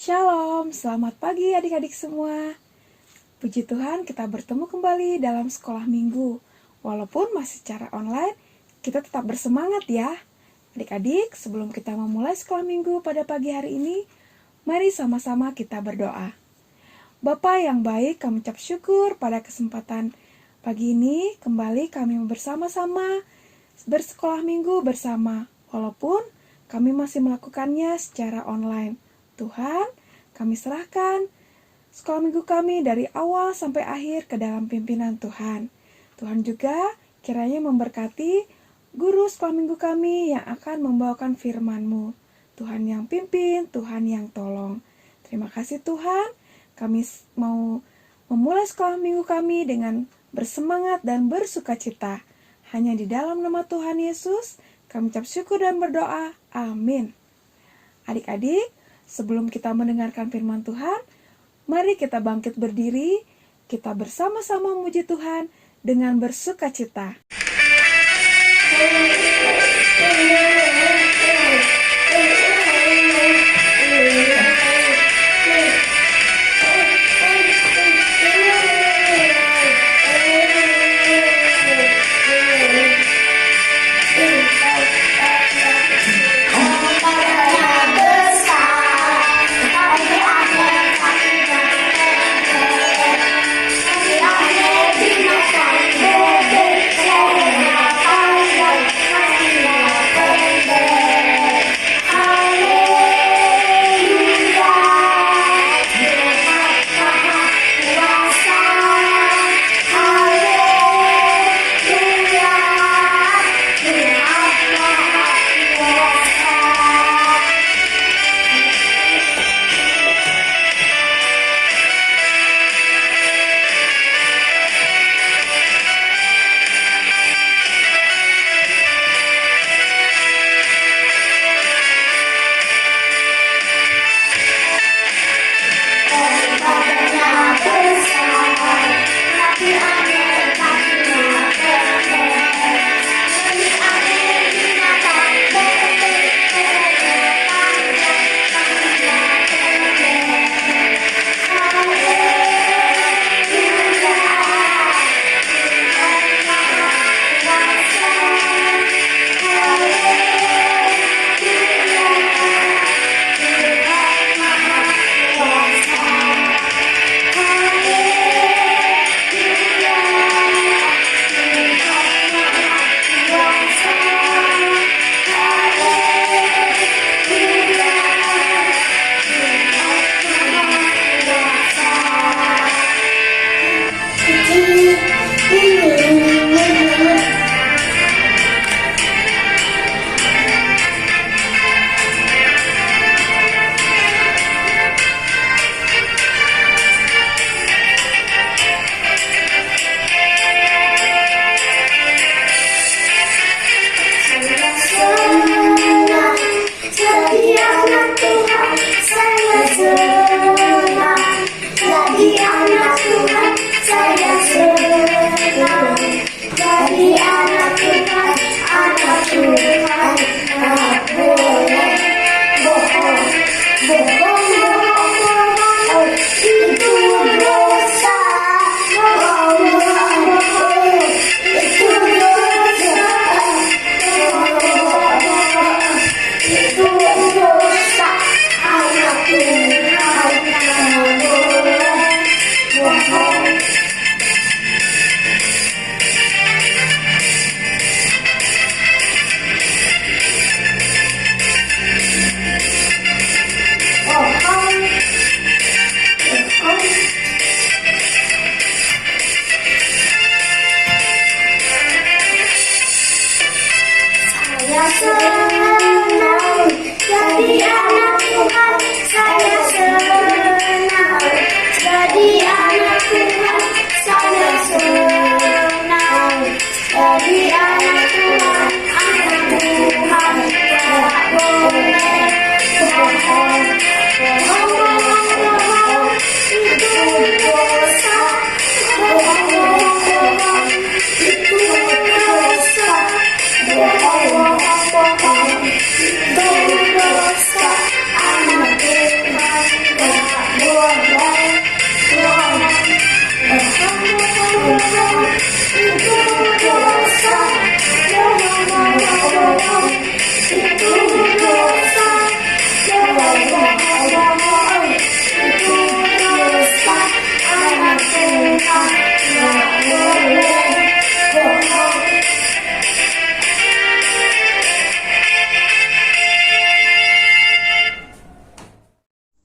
Shalom, selamat pagi adik-adik semua. Puji Tuhan kita bertemu kembali dalam sekolah minggu. Walaupun masih secara online, kita tetap bersemangat ya. Adik-adik, sebelum kita memulai sekolah minggu pada pagi hari ini, mari sama-sama kita berdoa. Bapa yang baik, kami ucap syukur pada kesempatan pagi ini. Kembali kami bersama-sama bersekolah minggu bersama. Walaupun kami masih melakukannya secara online. Tuhan, kami serahkan sekolah minggu kami dari awal sampai akhir ke dalam pimpinan Tuhan. Tuhan juga kiranya memberkati guru sekolah minggu kami yang akan membawakan firman-Mu. Tuhan yang pimpin, Tuhan yang tolong. Terima kasih Tuhan, kami mau memulai sekolah minggu kami dengan bersemangat dan bersukacita. Hanya di dalam nama Tuhan Yesus, kami ucap syukur dan berdoa. Amin. Adik-adik, sebelum kita mendengarkan firman Tuhan, mari kita bangkit berdiri, kita bersama-sama memuji Tuhan dengan bersukacita.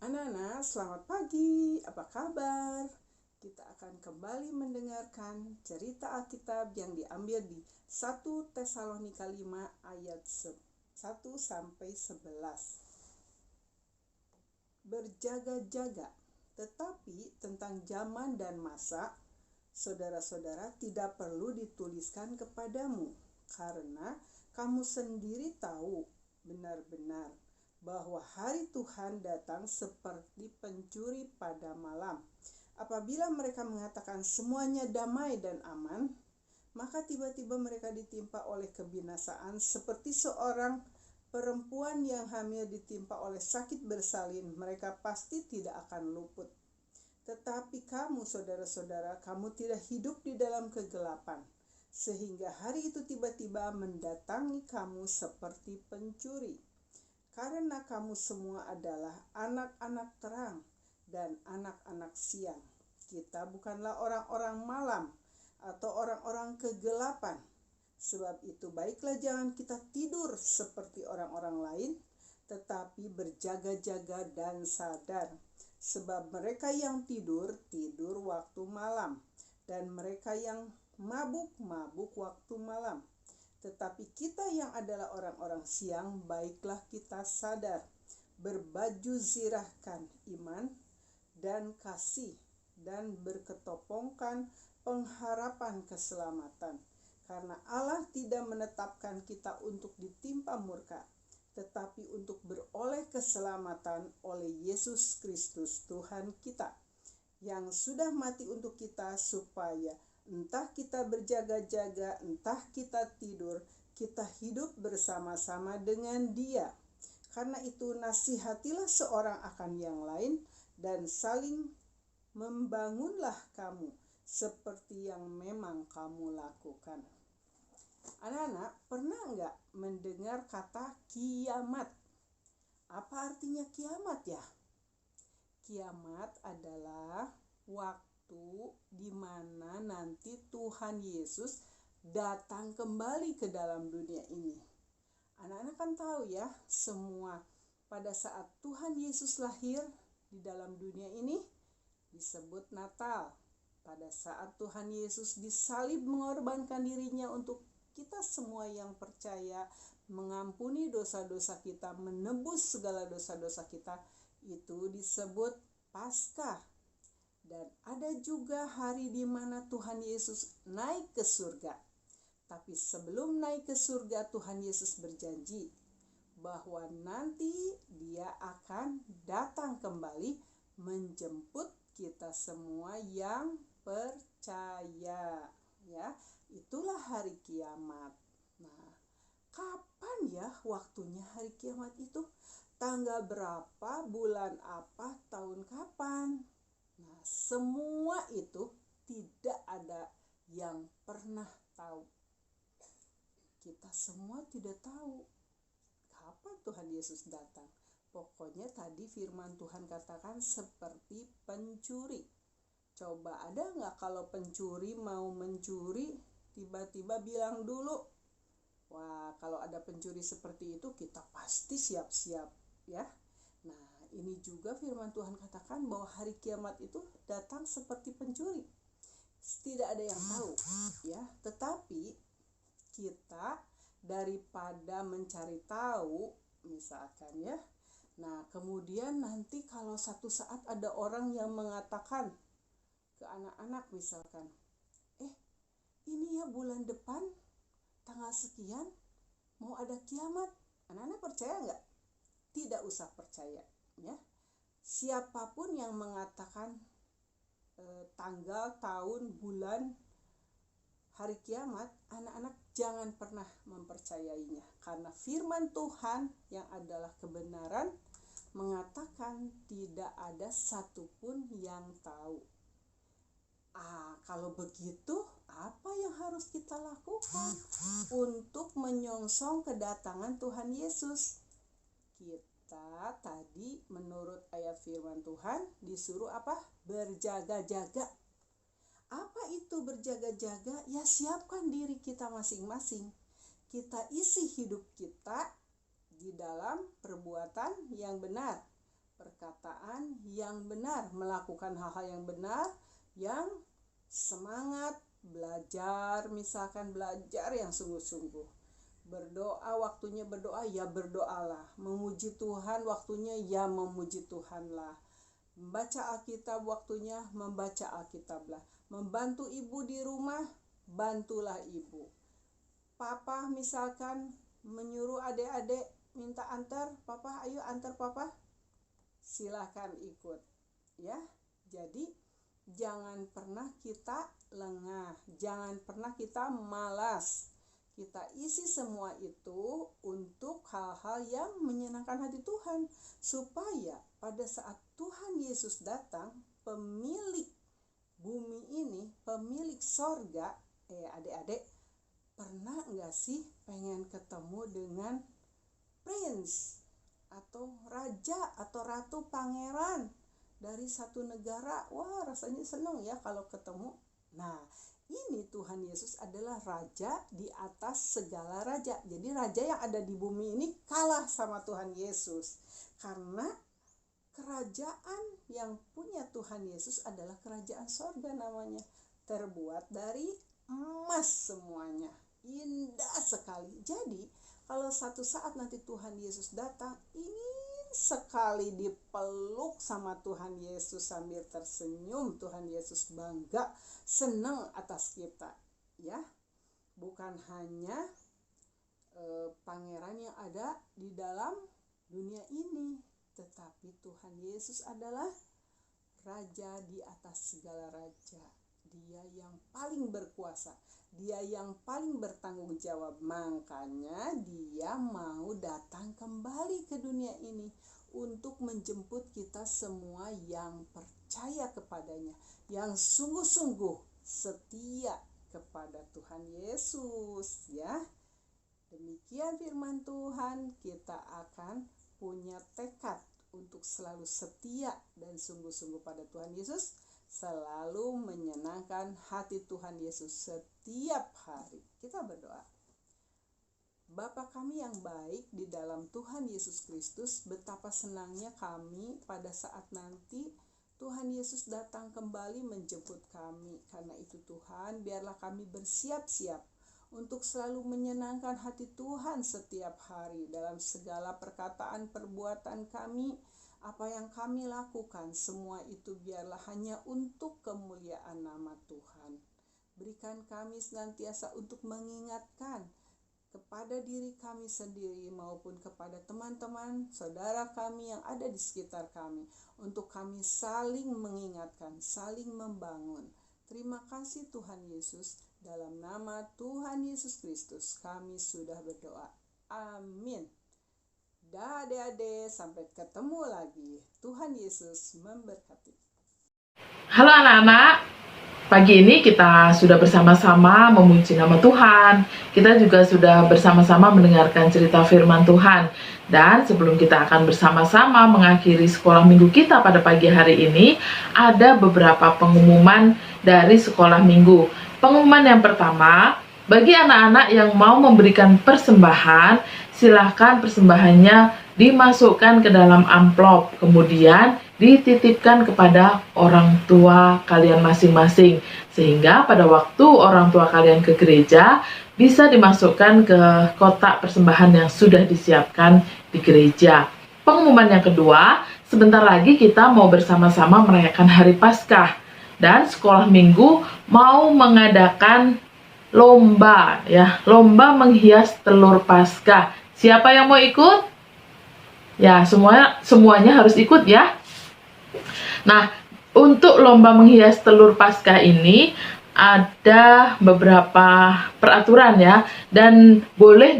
Anak-anak, selamat pagi. Apa kabar? Kita akan kembali mendengarkan cerita Alkitab yang diambil di 1 Tesalonika 5 ayat 1 sampai 11. Berjaga-jaga, tetapi tentang zaman dan masa, saudara-saudara, tidak perlu dituliskan kepadamu, karena kamu sendiri tahu benar-benar bahwa hari Tuhan datang seperti pencuri pada malam. Apabila mereka mengatakan semuanya damai dan aman, maka tiba-tiba mereka ditimpa oleh kebinasaan seperti seorang perempuan yang hamil ditimpa oleh sakit bersalin. Mereka pasti tidak akan luput. Tetapi kamu, saudara-saudara, kamu tidak hidup di dalam kegelapan, sehingga hari itu tiba-tiba mendatangi kamu seperti pencuri. Karena kamu semua adalah anak-anak terang dan anak-anak siang. Kita bukanlah orang-orang malam atau orang-orang kegelapan. Sebab itu baiklah jangan kita tidur seperti orang-orang lain, tetapi berjaga-jaga dan sadar. Sebab mereka yang tidur waktu malam, dan mereka yang mabuk waktu malam. Tetapi kita yang adalah orang-orang siang, baiklah kita sadar, berbaju zirahkan iman dan kasih, dan berketopongkan pengharapan keselamatan. Karena Allah tidak menetapkan kita untuk ditimpa murka, tetapi untuk beroleh keselamatan oleh Yesus Kristus Tuhan kita, yang sudah mati untuk kita, supaya entah kita berjaga-jaga, entah kita tidur, kita hidup bersama-sama dengan Dia. Karena itu nasihatilah seorang akan yang lain, dan saling membangunlah kamu, seperti yang memang kamu lakukan. Anak-anak, pernah enggak mendengar kata kiamat? Apa artinya kiamat ya? Kiamat adalah waktu di mana nanti Tuhan Yesus datang kembali ke dalam dunia ini. Anak-anak kan tahu ya, semua pada saat Tuhan Yesus lahir di dalam dunia ini disebut Natal. Pada saat Tuhan Yesus disalib mengorbankan dirinya untuk kita semua yang percaya, mengampuni dosa-dosa kita, menebus segala dosa-dosa kita, itu disebut Paskah. Dan ada juga hari di mana Tuhan Yesus naik ke surga. Tapi sebelum naik ke surga, Tuhan Yesus berjanji bahwa nanti Dia akan datang kembali menjemput kita semua yang percaya. Ya, itulah hari kiamat. Nah, kapan ya waktunya hari kiamat itu? Tanggal berapa, bulan apa, tahun kapan? Nah, semua itu tidak ada yang pernah tahu. Kita semua tidak tahu kapan Tuhan Yesus datang. Pokoknya tadi firman Tuhan katakan seperti pencuri. Coba ada nggak kalau pencuri mau mencuri, tiba-tiba bilang dulu? Wah, kalau ada pencuri seperti itu kita pasti siap-siap ya. Nah, ini juga firman Tuhan katakan bahwa hari kiamat itu datang seperti pencuri. Tidak ada yang tahu ya. Tetapi kita daripada mencari tahu, misalkan ya. Nah, kemudian nanti kalau satu saat ada orang yang mengatakan ke anak-anak misalkan, ini ya bulan depan tanggal sekian mau ada kiamat. Anak-anak percaya nggak? Tidak usah percaya ya. Siapapun yang mengatakan tanggal, tahun, bulan, hari kiamat, anak-anak jangan pernah mempercayainya. Karena firman Tuhan yang adalah kebenaran mengatakan tidak ada satupun yang tahu. Kalau begitu, apa yang harus kita lakukan untuk menyongsong kedatangan Tuhan Yesus? Kita tadi menurut ayat firman Tuhan disuruh apa? Berjaga-jaga. Apa itu berjaga-jaga? Ya, siapkan diri kita masing-masing. Kita isi hidup kita di dalam perbuatan yang benar, perkataan yang benar, melakukan hal-hal yang benar, yang semangat belajar, misalkan belajar yang sungguh-sungguh. Berdoa, waktunya berdoa, ya berdoalah. Memuji Tuhan, waktunya ya memuji Tuhanlah. Membaca Alkitab, waktunya membaca Alkitablah. Membantu ibu di rumah, bantulah ibu. Papa misalkan menyuruh adik-adik minta antar, papa ayo antar papa, silahkan ikut ya. Jadi jangan pernah kita lengah, jangan pernah kita malas. Kita isi semua itu untuk hal-hal yang menyenangkan hati Tuhan, supaya pada saat Tuhan Yesus datang, pemilik bumi ini, pemilik sorga, adik-adik, pernah enggak sih pengen ketemu dengan prince atau raja atau ratu, pangeran dari satu negara? Wah, rasanya senang ya kalau ketemu. Nah, ini Tuhan Yesus adalah raja di atas segala raja. Jadi raja yang ada di bumi ini kalah sama Tuhan Yesus. Karena kerajaan yang punya Tuhan Yesus adalah kerajaan sorga namanya. Terbuat dari emas semuanya. Indah sekali. Jadi kalau satu saat nanti Tuhan Yesus datang, ingin sekali dipeluk sama Tuhan Yesus sambil tersenyum. Tuhan Yesus bangga, senang atas kita, ya. Bukan hanya pangeran yang ada di dalam dunia ini, tetapi Tuhan Yesus adalah raja di atas segala raja. Dia yang paling berkuasa, dia yang paling bertanggung jawab. Makanya dia mau datang kembali ke dunia ini untuk menjemput kita semua yang percaya kepadanya, yang sungguh-sungguh setia kepada Tuhan Yesus, ya. Demikian firman Tuhan, kita akan punya tekad untuk selalu setia dan sungguh-sungguh pada Tuhan Yesus, selalu menyenangkan hati Tuhan Yesus setiap hari. Kita berdoa. Bapa kami yang baik di dalam Tuhan Yesus Kristus, betapa senangnya kami pada saat nanti Tuhan Yesus datang kembali menjemput kami. Karena itu Tuhan, biarlah kami bersiap-siap untuk selalu menyenangkan hati Tuhan setiap hari dalam segala perkataan perbuatan kami. Apa yang kami lakukan, semua itu biarlah hanya untuk kemuliaan nama Tuhan. Berikan kami senantiasa untuk mengingatkan kepada diri kami sendiri maupun kepada teman-teman, saudara kami yang ada di sekitar kami, untuk kami saling mengingatkan, saling membangun. Terima kasih Tuhan Yesus, dalam nama Tuhan Yesus Kristus kami sudah berdoa. Amin. Dah adik-adik, sampai ketemu lagi. Tuhan Yesus memberkati. Halo anak-anak, pagi ini kita sudah bersama-sama memuji nama Tuhan. Kita juga sudah bersama-sama mendengarkan cerita firman Tuhan. Dan sebelum kita akan bersama-sama mengakhiri sekolah minggu kita pada pagi hari ini, ada beberapa pengumuman dari sekolah minggu. Pengumuman yang pertama, bagi anak-anak yang mau memberikan persembahan, silahkan persembahannya dimasukkan ke dalam amplop, kemudian dititipkan kepada orang tua kalian masing-masing, sehingga pada waktu orang tua kalian ke gereja bisa dimasukkan ke kotak persembahan yang sudah disiapkan di gereja. Pengumuman yang kedua, sebentar lagi kita mau bersama-sama merayakan Hari Paskah, dan sekolah minggu mau mengadakan lomba, ya, lomba menghias telur Paskah. Siapa yang mau ikut? Ya, semuanya harus ikut ya. Nah, untuk lomba menghias telur Paskah ini, ada beberapa peraturan ya, dan boleh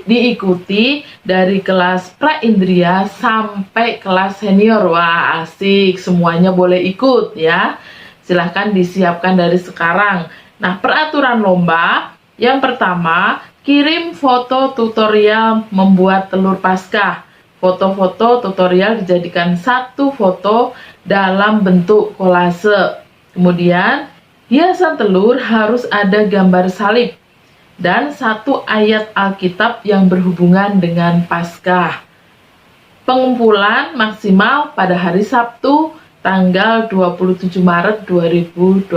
diikuti dari kelas pra-indria sampai kelas senior. Wah, asik, semuanya boleh ikut ya. Silahkan disiapkan dari sekarang. Nah, peraturan lomba yang pertama, kirim foto tutorial membuat telur Paskah. Foto-foto tutorial dijadikan satu foto dalam bentuk kolase. Kemudian, hiasan telur harus ada gambar salib dan satu ayat Alkitab yang berhubungan dengan Paskah. Pengumpulan maksimal pada hari Sabtu tanggal 27 Maret 2021.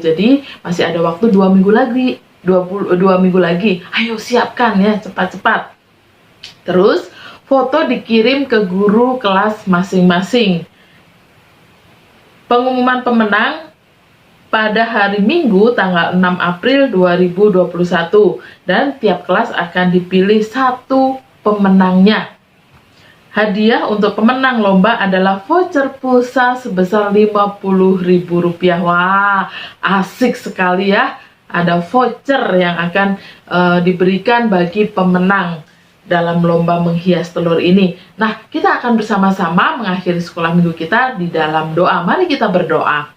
Jadi masih ada waktu 2 minggu lagi. 22 minggu lagi. Ayo siapkan ya, cepat-cepat. Terus foto dikirim ke guru kelas masing-masing. Pengumuman pemenang pada hari Minggu tanggal 6 April 2021 dan tiap kelas akan dipilih satu pemenangnya. Hadiah untuk pemenang lomba adalah voucher pulsa sebesar Rp50.000. Wah, asik sekali ya. Ada voucher yang akan diberikan bagi pemenang dalam lomba menghias telur ini. Nah, kita akan bersama-sama mengakhiri sekolah minggu kita di dalam doa. Mari kita berdoa.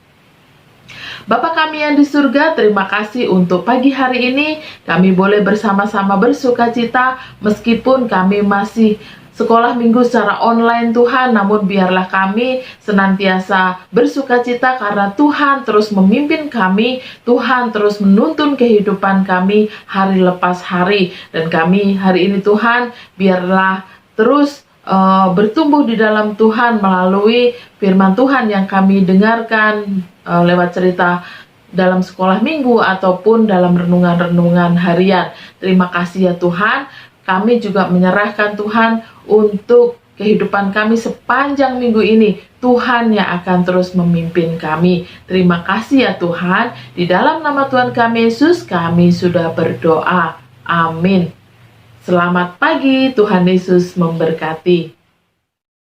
Bapa kami yang di surga, terima kasih untuk pagi hari ini. Kami boleh bersama-sama bersukacita meskipun kami masih sekolah minggu secara online Tuhan, namun biarlah kami senantiasa bersukacita karena Tuhan terus memimpin kami, Tuhan terus menuntun kehidupan kami hari lepas hari. Dan kami hari ini Tuhan, biarlah terus bertumbuh di dalam Tuhan melalui firman Tuhan yang kami dengarkan lewat cerita dalam sekolah minggu ataupun dalam renungan-renungan harian. Terima kasih ya Tuhan. Kami juga menyerahkan Tuhan untuk kehidupan kami sepanjang minggu ini. Tuhan yang akan terus memimpin kami. Terima kasih ya Tuhan. Di dalam nama Tuhan kami Yesus, kami sudah berdoa. Amin. Selamat pagi, Tuhan Yesus memberkati.